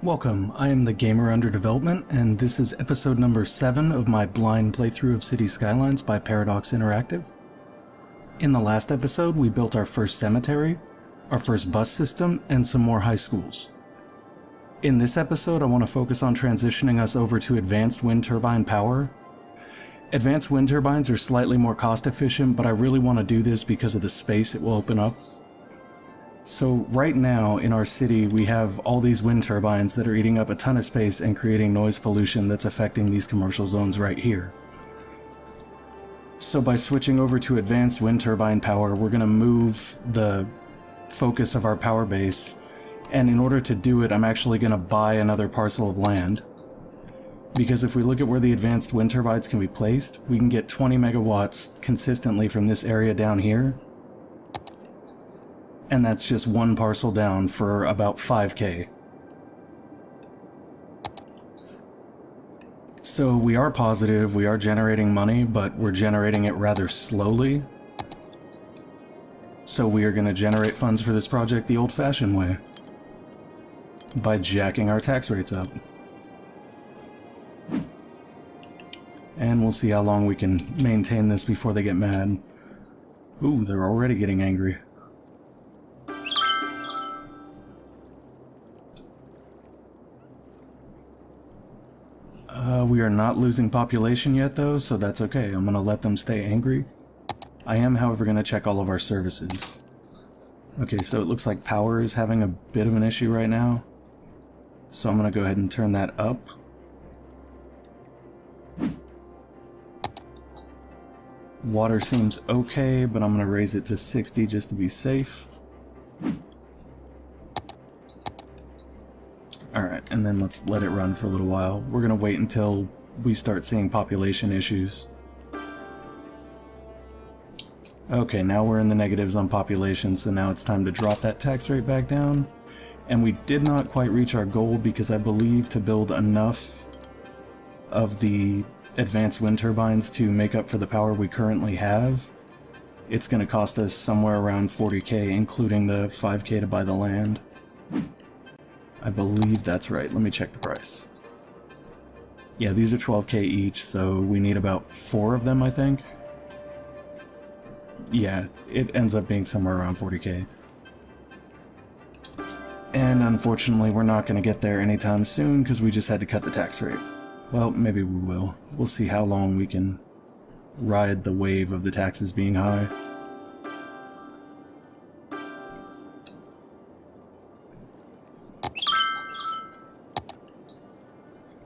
Welcome, I am the GamerUnderDevelopment, and this is episode number 7 of my blind playthrough of City Skylines by Paradox Interactive. In the last episode, we built our first cemetery, our first bus system, and some more high schools. In this episode, I want to focus on transitioning us over to advanced wind turbine power. Advanced wind turbines are slightly more cost efficient, but I really want to do this because of the space it will open up. So right now in our city we have all these wind turbines that are eating up a ton of space and creating noise pollution that's affecting these commercial zones right here. So by switching over to advanced wind turbine power, we're going to move the focus of our power base, and in order to do it I'm actually going to buy another parcel of land. Because if we look at where the advanced wind turbines can be placed, we can get 20 megawatts consistently from this area down here. And that's just one parcel down for about 5k. So we are positive, we are generating money, but we're generating it rather slowly. So we are going to generate funds for this project the old-fashioned way, by jacking our tax rates up. And we'll see how long we can maintain this before they get mad. Ooh, they're already getting angry. We are not losing population yet though, so that's okay. I'm gonna let them stay angry. I am, however, gonna check all of our services. Okay, so it looks like power is having a bit of an issue right now. So I'm gonna go ahead and turn that up. Water seems okay, but I'm gonna raise it to 60 just to be safe. Alright, and then let's let it run for a little while. We're gonna wait until we start seeing population issues. Okay, now we're in the negatives on population, so now it's time to drop that tax rate back down. And we did not quite reach our goal because I believe to build enough of the advanced wind turbines to make up for the power we currently have, it's gonna cost us somewhere around 40k, including the 5k to buy the land. I believe that's right. Let me check the price. Yeah, these are 12k each, so we need about 4 of them, I think. Yeah, it ends up being somewhere around 40k. And unfortunately, we're not going to get there anytime soon because we just had to cut the tax rate. Well, maybe we will. We'll see how long we can ride the wave of the taxes being high.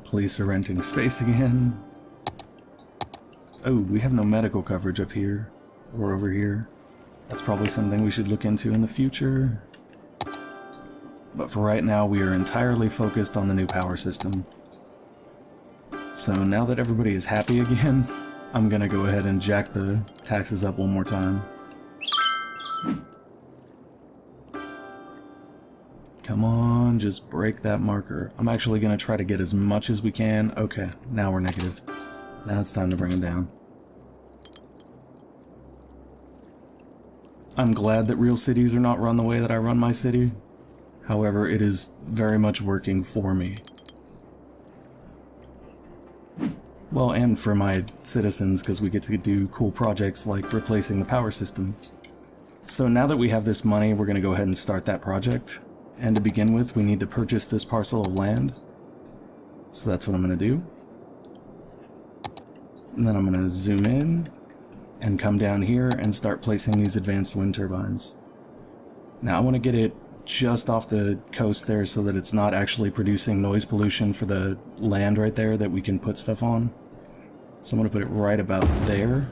Police are renting space again. Oh, we have no medical coverage up here, or over here. That's probably something we should look into in the future. But for right now, we are entirely focused on the new power system. So now that everybody is happy again, I'm gonna go ahead and jack the taxes up one more time. Come on, just break that marker. I'm actually going to try to get as much as we can. Okay, now we're negative. Now it's time to bring it down. I'm glad that real cities are not run the way that I run my city. However, it is very much working for me. Well, and for my citizens, because we get to do cool projects like replacing the power system. So now that we have this money, we're going to go ahead and start that project. And to begin with, we need to purchase this parcel of land. So that's what I'm going to do. And then I'm going to zoom in and come down here and start placing these advanced wind turbines. Now I want to get it just off the coast there so that it's not actually producing noise pollution for the land right there that we can put stuff on. So I'm going to put it right about there.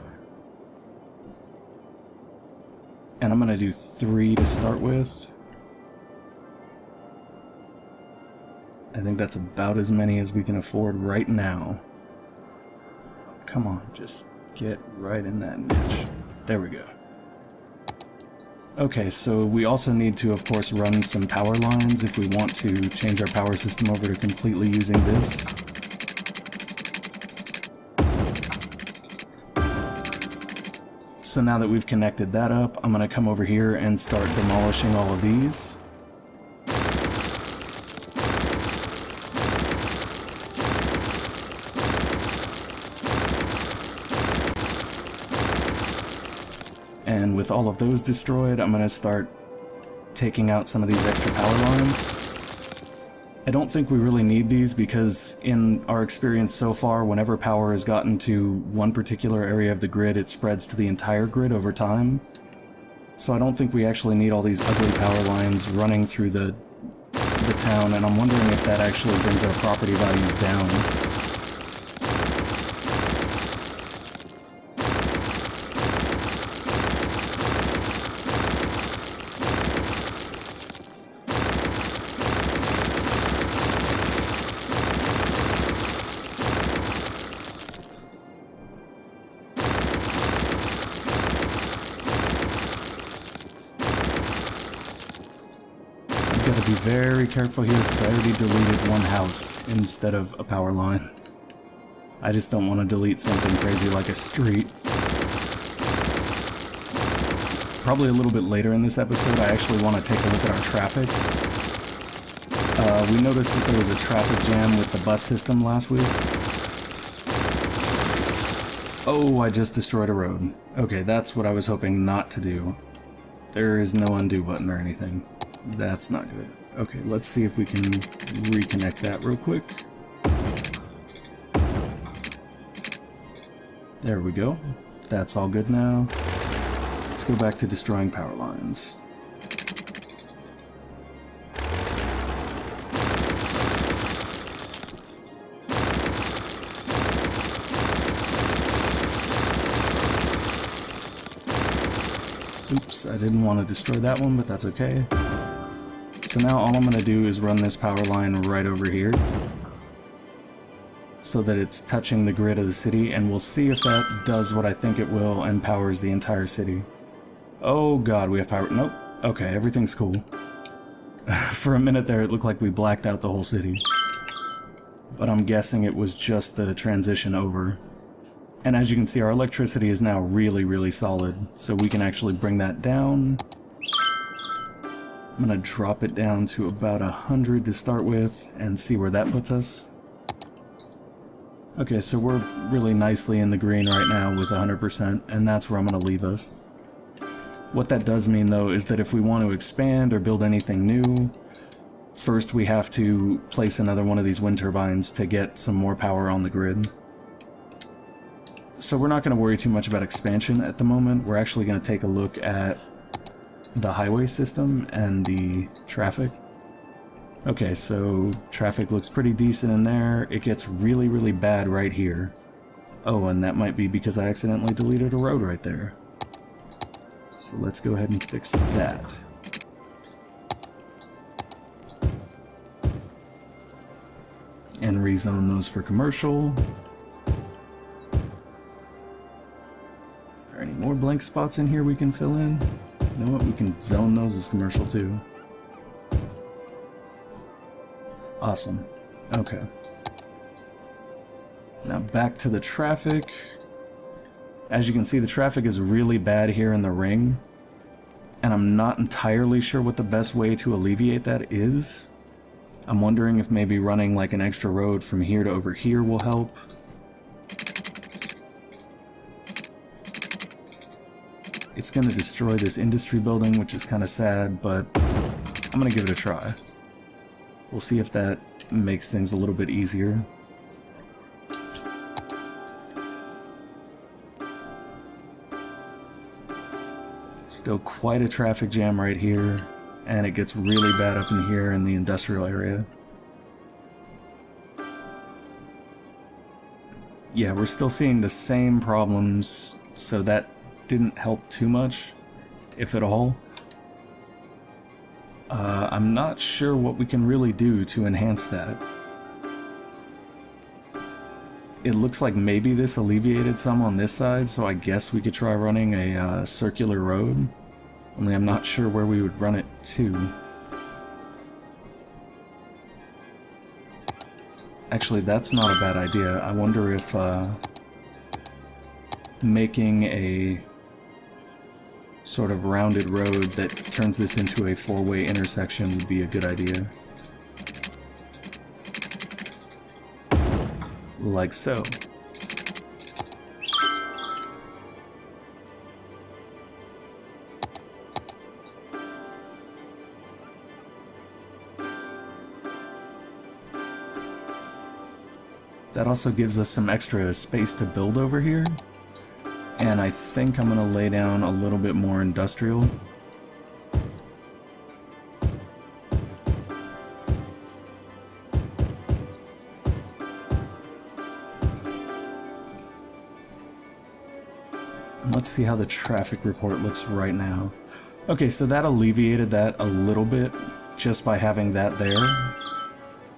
And I'm going to do 3 to start with. I think that's about as many as we can afford right now. Come on, just get right in that niche. There we go. Okay, so we also need to, of course, run some power lines if we want to change our power system over to completely using this. So now that we've connected that up, I'm going to come over here and start demolishing all of these. And with all of those destroyed, I'm going to start taking out some of these extra power lines. I don't think we really need these because in our experience so far, whenever power has gotten to one particular area of the grid, it spreads to the entire grid over time. So I don't think we actually need all these ugly power lines running through the town, and I'm wondering if that actually brings our property values down. Gotta be very careful here because I already deleted one house instead of a power line. I just don't want to delete something crazy like a street. Probably a little bit later in this episode, I actually want to take a look at our traffic. We noticed that there was a traffic jam with the bus system last week. Oh, I just destroyed a road. Okay, that's what I was hoping not to do. There is no undo button or anything. That's not good. Okay, let's see if we can reconnect that real quick. There we go. That's all good now. Let's go back to destroying power lines. Oops, I didn't want to destroy that one, but that's okay. So now all I'm going to do is run this power line right over here so that it's touching the grid of the city, and we'll see if that does what I think it will and powers the entire city. Oh god, we have power. Nope. Okay, everything's cool. For a minute there, it looked like we blacked out the whole city. But I'm guessing it was just the transition over. And as you can see, our electricity is now really, really solid, so we can actually bring that down. I'm gonna drop it down to about 100 to start with and see where that puts us. Okay, so we're really nicely in the green right now with 100%, and that's where I'm gonna leave us. What that does mean, though, is that if we want to expand or build anything new, first we have to place another one of these wind turbines to get some more power on the grid. So we're not going to worry too much about expansion at the moment. We're actually going to take a look at the highway system and the traffic. Okay, so traffic looks pretty decent in there. It gets really, really bad right here. Oh, and that might be because I accidentally deleted a road right there. So let's go ahead and fix that. And rezone those for commercial. Is there any more blank spots in here we can fill in? You know what, we can zone those as commercial too. Awesome. Okay. Now back to the traffic. As you can see, the traffic is really bad here in the ring, and I'm not entirely sure what the best way to alleviate that is. I'm wondering if maybe running like an extra road from here to over here will help. It's going to destroy this industry building, which is kind of sad, but I'm going to give it a try. We'll see if that makes things a little bit easier. Still quite a traffic jam right here, and it gets really bad up in here in the industrial area. Yeah, we're still seeing the same problems, so that didn't help too much, if at all. I'm not sure what we can really do to enhance that. It looks like maybe this alleviated some on this side, so I guess we could try running a circular road. Only I'm not sure where we would run it to. Actually, that's not a bad idea. I wonder if making a sort of rounded road that turns this into a four-way intersection would be a good idea. Like so. That also gives us some extra space to build over here. And I think I'm going to lay down a little bit more industrial. Let's see how the traffic report looks right now. Okay, so that alleviated that a little bit just by having that there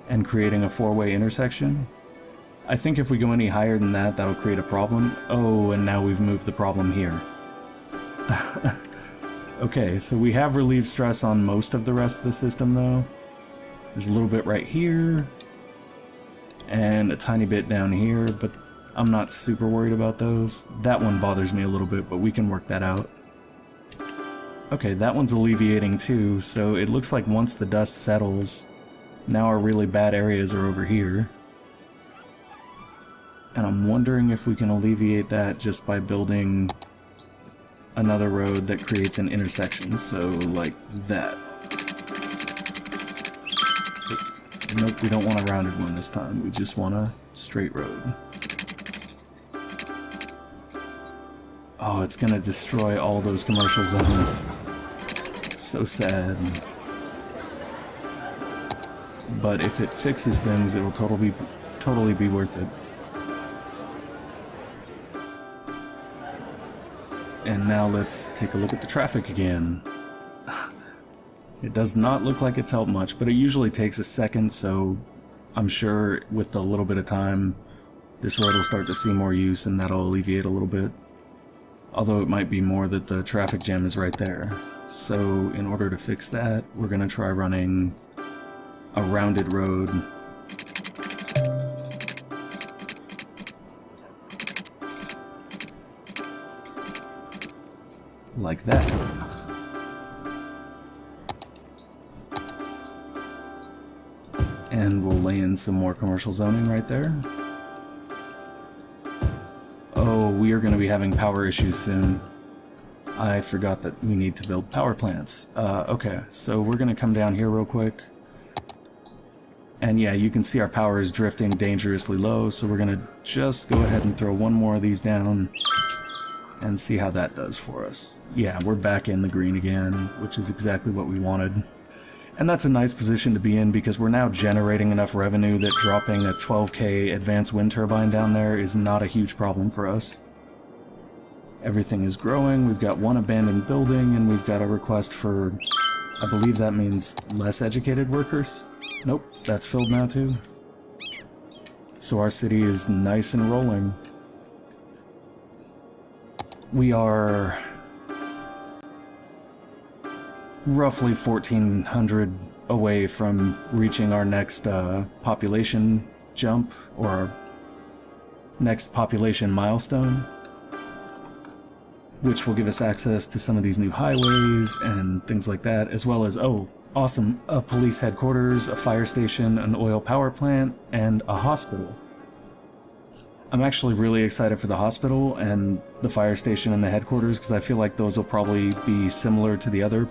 and creating a four-way intersection. I think if we go any higher than that, that'll create a problem. Oh, and now we've moved the problem here. Okay, so we have relieved stress on most of the rest of the system, though. There's a little bit right here, and a tiny bit down here, but I'm not super worried about those. That one bothers me a little bit, but we can work that out. Okay, that one's alleviating too, so it looks like once the dust settles, now our really bad areas are over here. And I'm wondering if we can alleviate that just by building another road that creates an intersection, so like that. Nope, we don't want a rounded one this time, we just want a straight road. Oh, it's gonna destroy all those commercial zones. So sad. But if it fixes things, it'll totally be worth it. And now let's take a look at the traffic again. It does not look like it's helped much, but it usually takes a second, so I'm sure with a little bit of time, this road will start to see more use and that'll alleviate a little bit. Although it might be more that the traffic jam is right there. So in order to fix that, we're going to try running a rounded road. Like that. And we'll lay in some more commercial zoning right there. Oh, we are going to be having power issues soon. I forgot that we need to build power plants. Okay, so we're going to come down here real quick. And yeah, you can see our power is drifting dangerously low, so we're going to just go ahead and throw one more of these down and see how that does for us. Yeah, we're back in the green again, which is exactly what we wanted. And that's a nice position to be in because we're now generating enough revenue that dropping a 12K advanced wind turbine down there is not a huge problem for us. Everything is growing, we've got one abandoned building, and we've got a request for, I believe that means less educated workers? Nope, that's filled now too. So our city is nice and rolling. We are roughly 1,400 away from reaching our next population jump, or our next population milestone, which will give us access to some of these new highways and things like that, as well as, oh, awesome, a police headquarters, a fire station, an oil power plant, and a hospital. I'm actually really excited for the hospital and the fire station and the headquarters because I feel like those will probably be similar to the other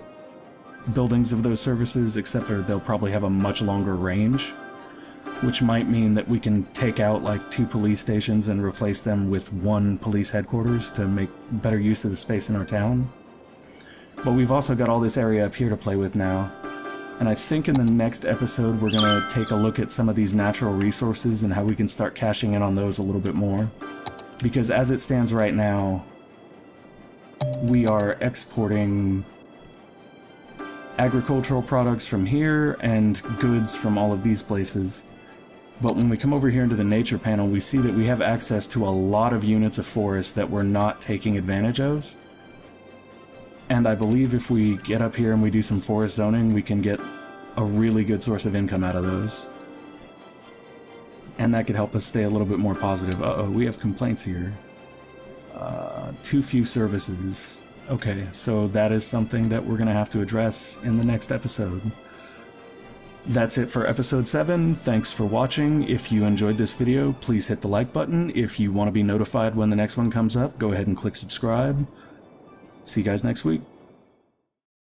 buildings of those services, except for they'll probably have a much longer range, which might mean that we can take out like 2 police stations and replace them with 1 police headquarters to make better use of the space in our town. But we've also got all this area up here to play with now, and I think in the next episode we're going to take a look at some of these natural resources and how we can start cashing in on those a little bit more. Because as it stands right now, we are exporting agricultural products from here and goods from all of these places. But when we come over here into the nature panel, we see that we have access to a lot of units of forest that we're not taking advantage of. And I believe if we get up here and we do some forest zoning, we can get a really good source of income out of those. And that could help us stay a little bit more positive. Uh-oh, we have complaints here. Too few services. Okay, so that is something that we're going to have to address in the next episode. That's it for episode 7. Thanks for watching. If you enjoyed this video, please hit the like button. If you want to be notified when the next one comes up, go ahead and click subscribe. See you guys next week.